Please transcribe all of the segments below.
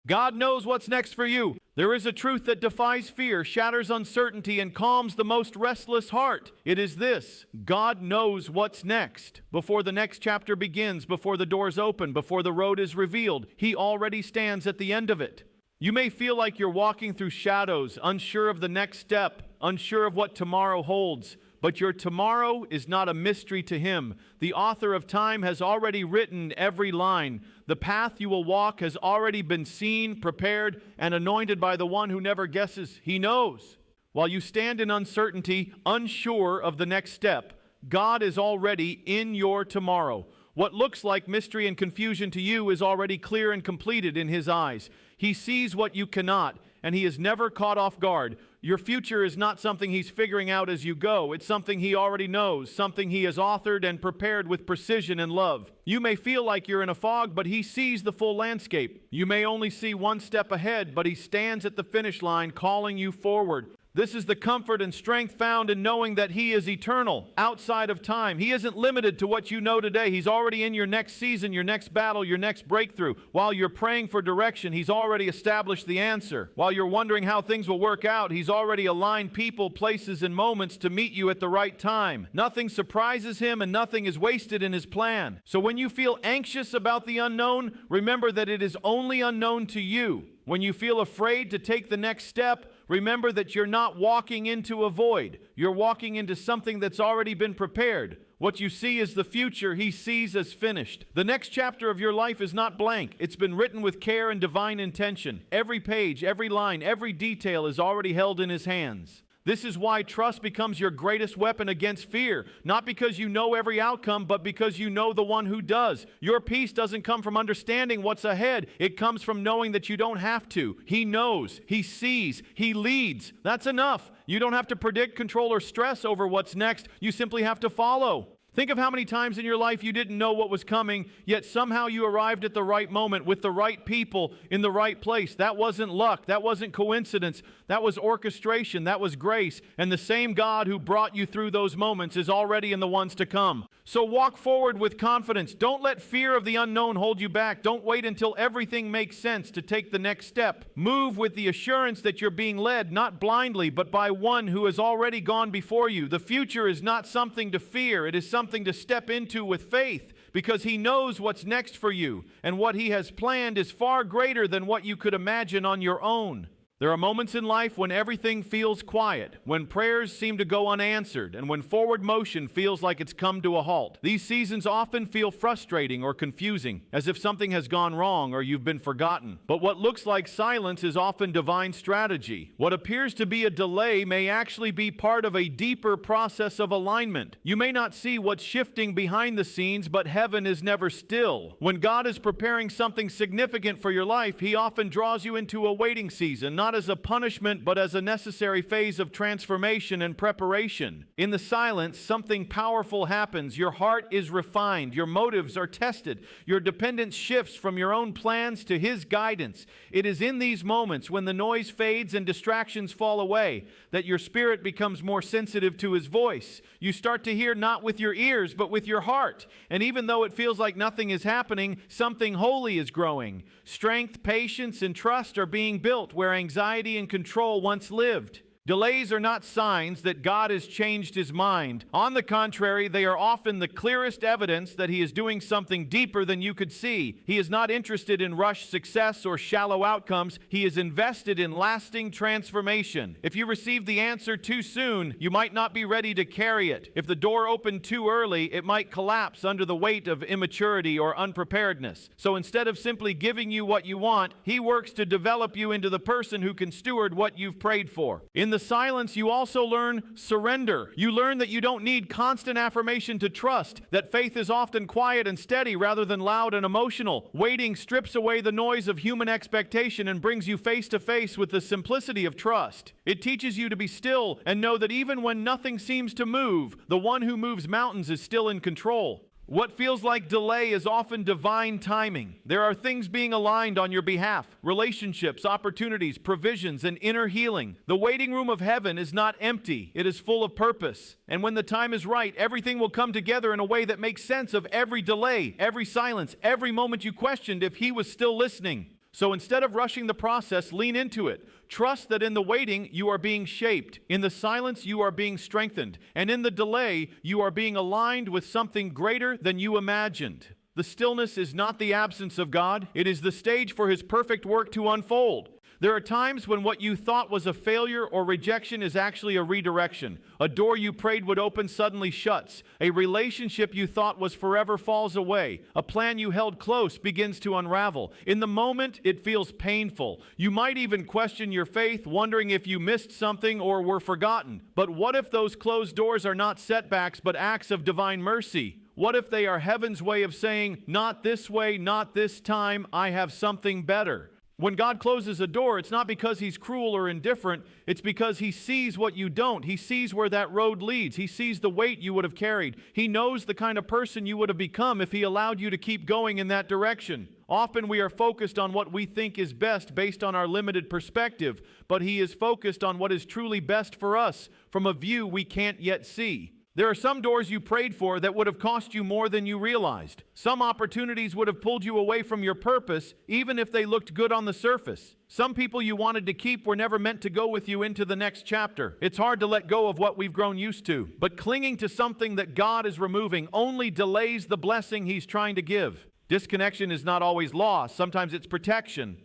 God knows what's next for you. There is a truth that defies fear, shatters uncertainty, and calms the most restless heart. It is this: God knows what's next. Before the next chapter begins, before the doors open, before the road is revealed, He already stands at the end of it. You may feel like you're walking through shadows, unsure of the next step, unsure of what tomorrow holds. But your tomorrow is not a mystery to Him. The author of time has already written every line. The path you will walk has already been seen, prepared, and anointed by the one who never guesses. He knows. While you stand in uncertainty, unsure of the next step, God is already in your tomorrow. What looks like mystery and confusion to you is already clear and completed in His eyes. He sees what you cannot, and He is never caught off guard. Your future is not something He's figuring out as you go. It's something He already knows, something He has authored and prepared with precision and love. You may feel like you're in a fog, but He sees the full landscape. You may only see one step ahead, but He stands at the finish line calling you forward. This is the comfort and strength found in knowing that He is eternal, outside of time. He isn't limited to what you know today. He's already in your next season, your next battle, your next breakthrough. While you're praying for direction, He's already established the answer. While you're wondering how things will work out, He's already aligned people, places, and moments to meet you at the right time. Nothing surprises Him, and nothing is wasted in His plan. So when you feel anxious about the unknown, remember that it is only unknown to you. When you feel afraid to take the next step, remember that you're not walking into a void. You're walking into something that's already been prepared. What you see is the future He sees as finished. The next chapter of your life is not blank. It's been written with care and divine intention. Every page, every line, every detail is already held in His hands. This is why trust becomes your greatest weapon against fear. Not because you know every outcome, but because you know the one who does. Your peace doesn't come from understanding what's ahead. It comes from knowing that you don't have to. He knows. He sees. He leads. That's enough. You don't have to predict, control, or stress over what's next. You simply have to follow. Think of how many times in your life you didn't know what was coming, yet somehow you arrived at the right moment with the right people in the right place. That wasn't luck. That wasn't coincidence. That was orchestration. That was grace. And the same God who brought you through those moments is already in the ones to come. So walk forward with confidence. Don't let fear of the unknown hold you back. Don't wait until everything makes sense to take the next step. Move with the assurance that you're being led, not blindly, but by one who has already gone before you. The future is not something to fear. It is something to step into with faith, because He knows what's next for you, and what He has planned is far greater than what you could imagine on your own. There are moments in life when everything feels quiet, when prayers seem to go unanswered, and when forward motion feels like it's come to a halt. These seasons often feel frustrating or confusing, as if something has gone wrong or you've been forgotten. But what looks like silence is often divine strategy. What appears to be a delay may actually be part of a deeper process of alignment. You may not see what's shifting behind the scenes, but heaven is never still. When God is preparing something significant for your life, He often draws you into a waiting season, not as a punishment, but as a necessary phase of transformation and preparation. In the silence, something powerful happens. Your heart is refined. Your motives are tested. Your dependence shifts from your own plans to His guidance. It is in these moments, when the noise fades and distractions fall away, that your spirit becomes more sensitive to His voice. You start to hear not with your ears, but with your heart. And even though it feels like nothing is happening, something holy is growing. Strength, patience, and trust are being built where anxiety and control once lived. Delays are not signs that God has changed His mind. On the contrary, they are often the clearest evidence that He is doing something deeper than you could see. He is not interested in rushed success or shallow outcomes. He is invested in lasting transformation. If you receive the answer too soon, you might not be ready to carry it. If the door opened too early, it might collapse under the weight of immaturity or unpreparedness. So instead of simply giving you what you want, He works to develop you into the person who can steward what you've prayed for. In the silence, you also learn surrender. You learn that you don't need constant affirmation to trust, that faith is often quiet and steady rather than loud and emotional. Waiting strips away the noise of human expectation and brings you face to face with the simplicity of trust. It teaches you to be still and know that even when nothing seems to move, the one who moves mountains is still in control. What feels like delay is often divine timing. There are things being aligned on your behalf: relationships, opportunities, provisions, and inner healing. The waiting room of heaven is not empty. It is full of purpose. And when the time is right, everything will come together in a way that makes sense of every delay, every silence, every moment you questioned if He was still listening. So instead of rushing the process, lean into it. Trust that in the waiting, you are being shaped. In the silence, you are being strengthened. And in the delay, you are being aligned with something greater than you imagined. The stillness is not the absence of God. It is the stage for His perfect work to unfold. There are times when what you thought was a failure or rejection is actually a redirection. A door you prayed would open suddenly shuts. A relationship you thought was forever falls away. A plan you held close begins to unravel. In the moment, it feels painful. You might even question your faith, wondering if you missed something or were forgotten. But what if those closed doors are not setbacks, but acts of divine mercy? What if they are heaven's way of saying, not this way, not this time, I have something better? When God closes a door, it's not because He's cruel or indifferent. It's because He sees what you don't. He sees where that road leads. He sees the weight you would have carried. He knows the kind of person you would have become if He allowed you to keep going in that direction. Often we are focused on what we think is best based on our limited perspective, but He is focused on what is truly best for us from a view we can't yet see. There are some doors you prayed for that would have cost you more than you realized. Some opportunities would have pulled you away from your purpose, even if they looked good on the surface. Some people you wanted to keep were never meant to go with you into the next chapter. It's hard to let go of what we've grown used to, but clinging to something that God is removing only delays the blessing He's trying to give. Disconnection is not always loss. Sometimes it's protection.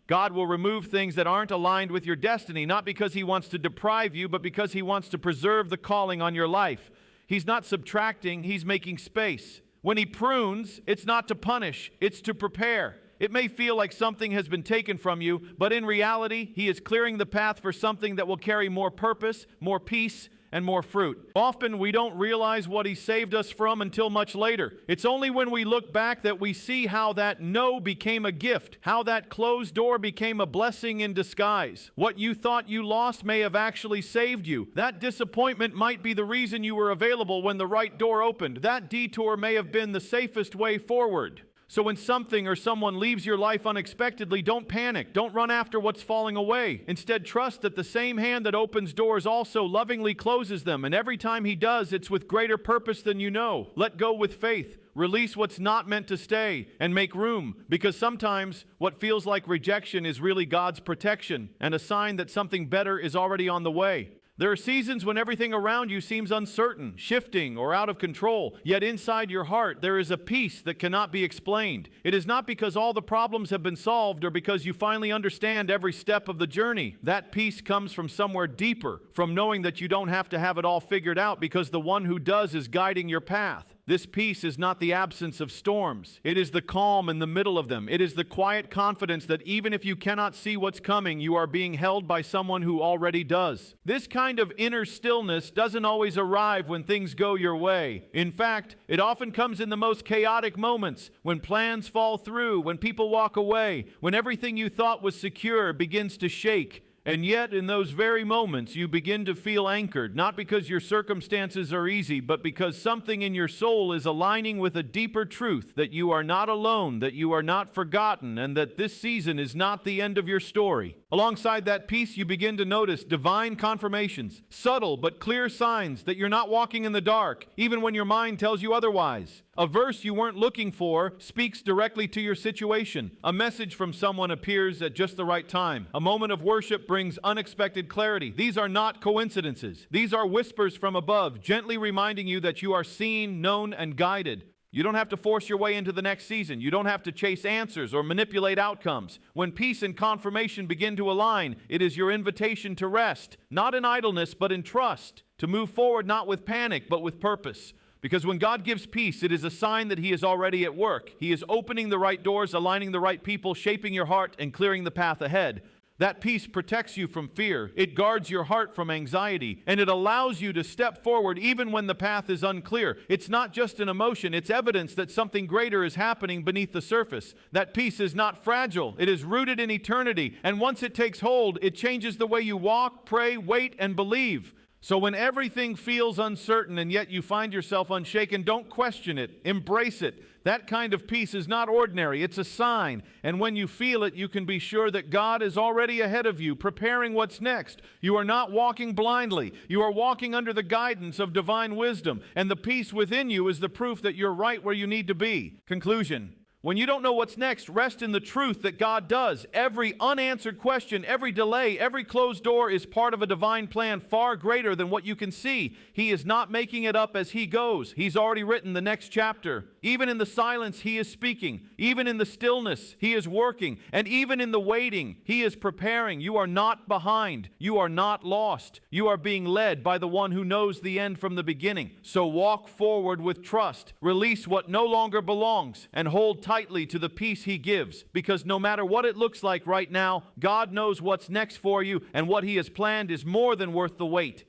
God will remove things that aren't aligned with your destiny, not because He wants to deprive you, but because He wants to preserve the calling on your life. He's not subtracting, He's making space. When He prunes, it's not to punish, it's to prepare. It may feel like something has been taken from you, but in reality, He is clearing the path for something that will carry more purpose, more peace, and more fruit. Often we don't realize what He saved us from until much later. It's only when we look back that we see how that no became a gift, how that closed door became a blessing in disguise. What you thought you lost may have actually saved you. That disappointment might be the reason you were available when the right door opened. That detour may have been the safest way forward. So when something or someone leaves your life unexpectedly, don't panic. Don't run after what's falling away. Instead, trust that the same hand that opens doors also lovingly closes them. And every time He does, it's with greater purpose than you know. Let go with faith. Release what's not meant to stay and make room. Because sometimes what feels like rejection is really God's protection and a sign that something better is already on the way. There are seasons when everything around you seems uncertain, shifting, or out of control. Yet inside your heart, there is a peace that cannot be explained. It is not because all the problems have been solved or because you finally understand every step of the journey. That peace comes from somewhere deeper, from knowing that you don't have to have it all figured out because the one who does is guiding your path. This peace is not the absence of storms. It is the calm in the middle of them. It is the quiet confidence that even if you cannot see what's coming, you are being held by someone who already does. This kind of inner stillness doesn't always arrive when things go your way. In fact, it often comes in the most chaotic moments, when plans fall through, when people walk away, when everything you thought was secure begins to shake. And yet, in those very moments, you begin to feel anchored, not because your circumstances are easy, but because something in your soul is aligning with a deeper truth, that you are not alone, that you are not forgotten, and that this season is not the end of your story. Alongside that peace, you begin to notice divine confirmations, subtle but clear signs that you're not walking in the dark, even when your mind tells you otherwise. A verse you weren't looking for speaks directly to your situation. A message from someone appears at just the right time. A moment of worship brings unexpected clarity. These are not coincidences. These are whispers from above, gently reminding you that you are seen, known, and guided. You don't have to force your way into the next season. You don't have to chase answers or manipulate outcomes. When peace and confirmation begin to align, it is your invitation to rest, not in idleness, but in trust, to move forward not with panic, but with purpose. Because when God gives peace, it is a sign that He is already at work. He is opening the right doors, aligning the right people, shaping your heart, and clearing the path ahead. That peace protects you from fear. It guards your heart from anxiety, and it allows you to step forward even when the path is unclear. It's not just an emotion, it's evidence that something greater is happening beneath the surface. That peace is not fragile. It is rooted in eternity, and once it takes hold, it changes the way you walk, pray, wait, and believe. So when everything feels uncertain and yet you find yourself unshaken, don't question it. Embrace it. That kind of peace is not ordinary. It's a sign. And when you feel it, you can be sure that God is already ahead of you, preparing what's next. You are not walking blindly. You are walking under the guidance of divine wisdom. And the peace within you is the proof that you're right where you need to be. Conclusion. When you don't know what's next, rest in the truth that God does. Every unanswered question, every delay, every closed door is part of a divine plan far greater than what you can see. He is not making it up as He goes. He's already written the next chapter. Even in the silence, He is speaking. Even in the stillness, He is working. And even in the waiting, He is preparing. You are not behind. You are not lost. You are being led by the one who knows the end from the beginning. So walk forward with trust. Release what no longer belongs and hold tightly to the peace He gives, because no matter what it looks like right now, God knows what's next for you, and what He has planned is more than worth the wait.